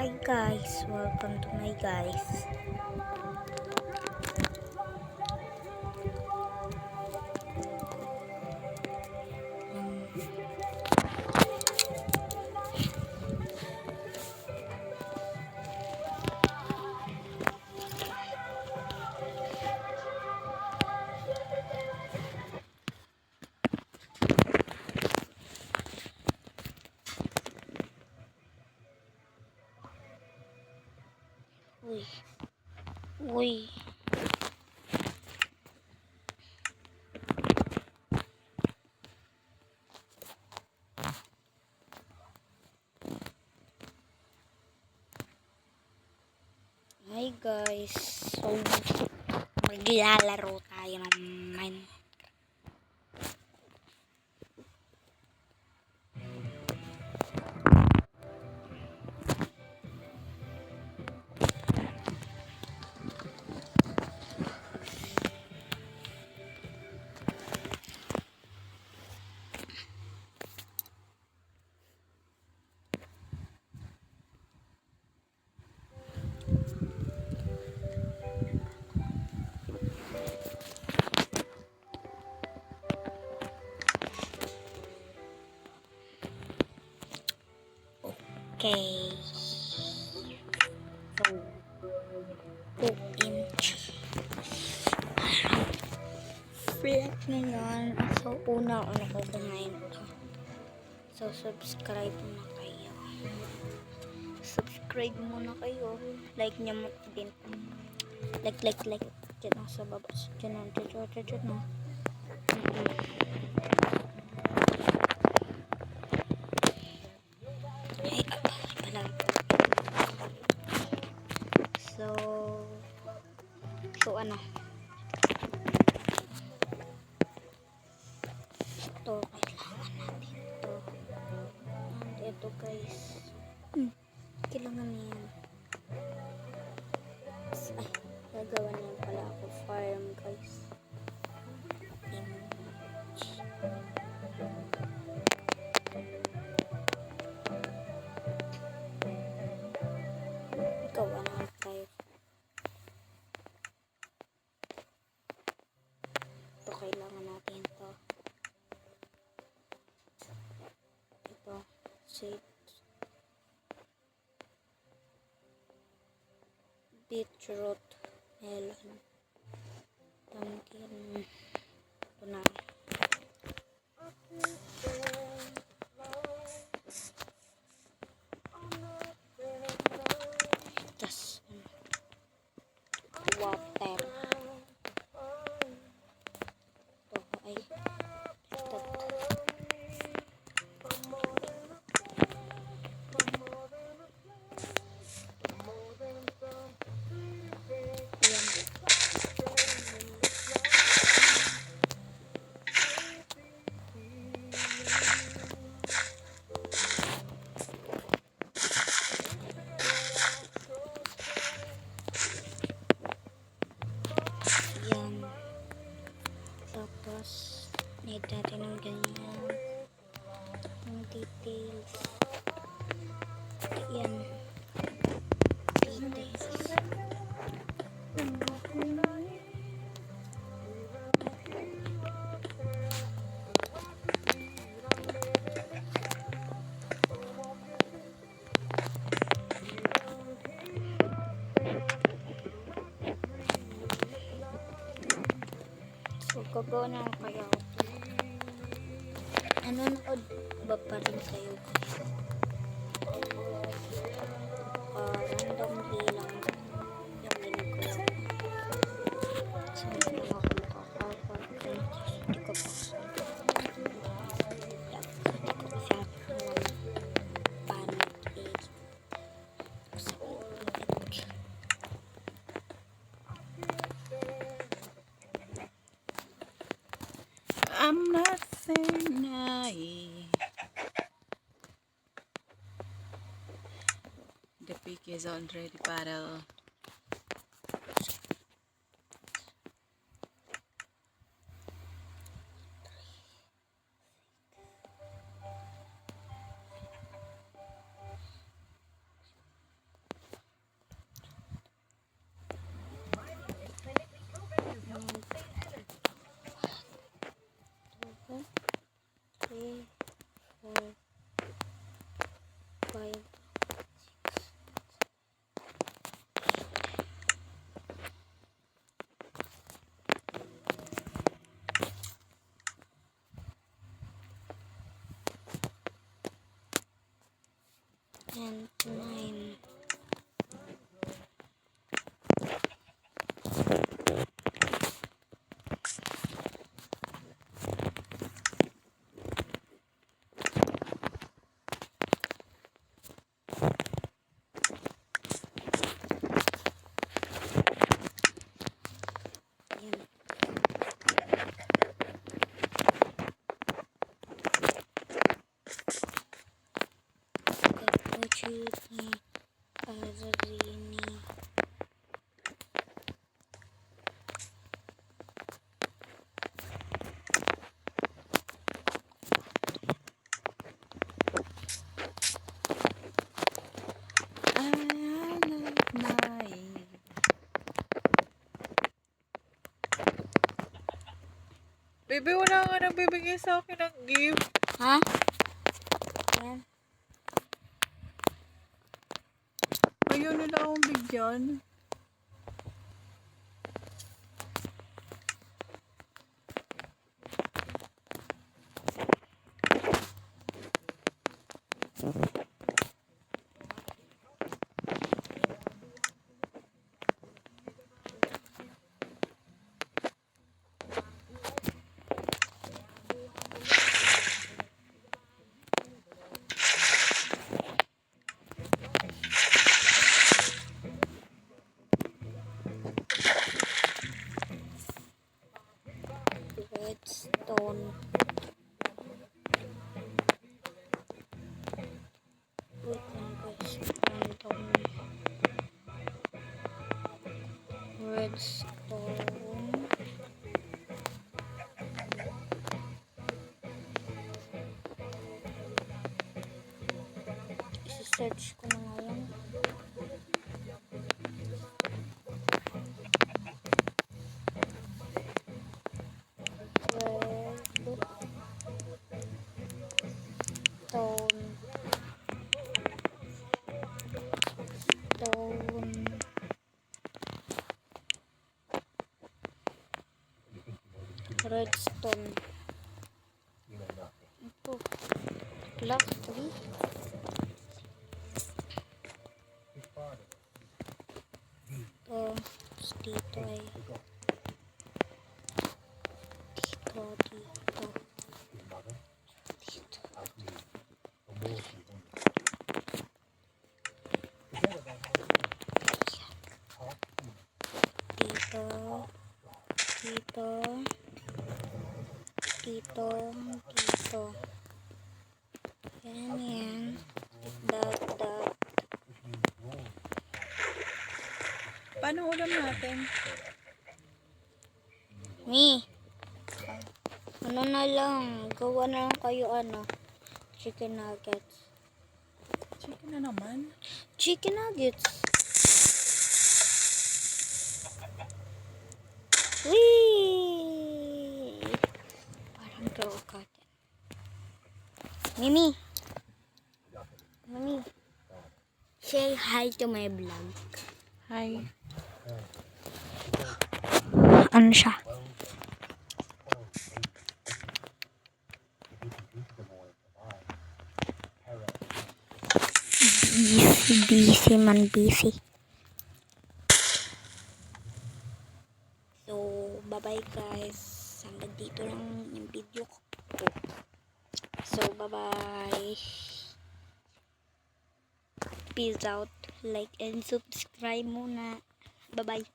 Hi guys, welcome to my guys. Uy, uy. Hi guys, so maglalaro tayo ng Minecraft. Okay. So, 2-inch. Flat ngayon. So, una ko kumain ito. So, subscribe na kayo. Subscribe muna kayo. Like nyo mo din. Like. Diyan ako sa baba. Diyan ako. Ay, pala. So ano? Ito, kailangan natin ito. And ito guys. Kailangan yan. Ay, gagawa na yan pala ako farm guys. Gawa na tayo. Ito, kailangan natin ito. Ito, seeds. Beetroot, melon, pumpkin, ito na. Tas, water. Ito, ay, ito. Yan. Tapos, need natin ng ganyan. Yung details. Yan. Details. So, gagawa na ako kaya ako. Nanonood ba pa rin kayo? Randomly lang yung ginagawa. So, hindi ako makakapag hindi ko pa hindi ko masyado panic so, I'm nothing nice. The pig is already paddle. and 9. Yan. Kapuchini, Azarini. I'm not naive. Baby, wala nga nagbibigay sa akin ng gift. Ha? Yan. Ayaw nila akong bigyan. Redstone. Wait lang guys. Random. Redstone. Isi-search ko na nga lang. Redstone. Redstone. Ito. Black 3. Ito. Dito ay. Dito. Dito. Dito. Dito. Dito. Dito. Dito. Yan yan. Dot. Paano ulam natin? Ano na lang. Gawa na lang kayo chicken nuggets. Chicken na naman. Chicken nuggets. Whee! Parang draw cotton. Mimi. Say hi to my vlog. Hi. Ano siya? Busy man busy. So, bye-bye guys. Hanggang dito lang yung video ko. So, bye-bye. Peace out. Like and subscribe muna. Bye-bye.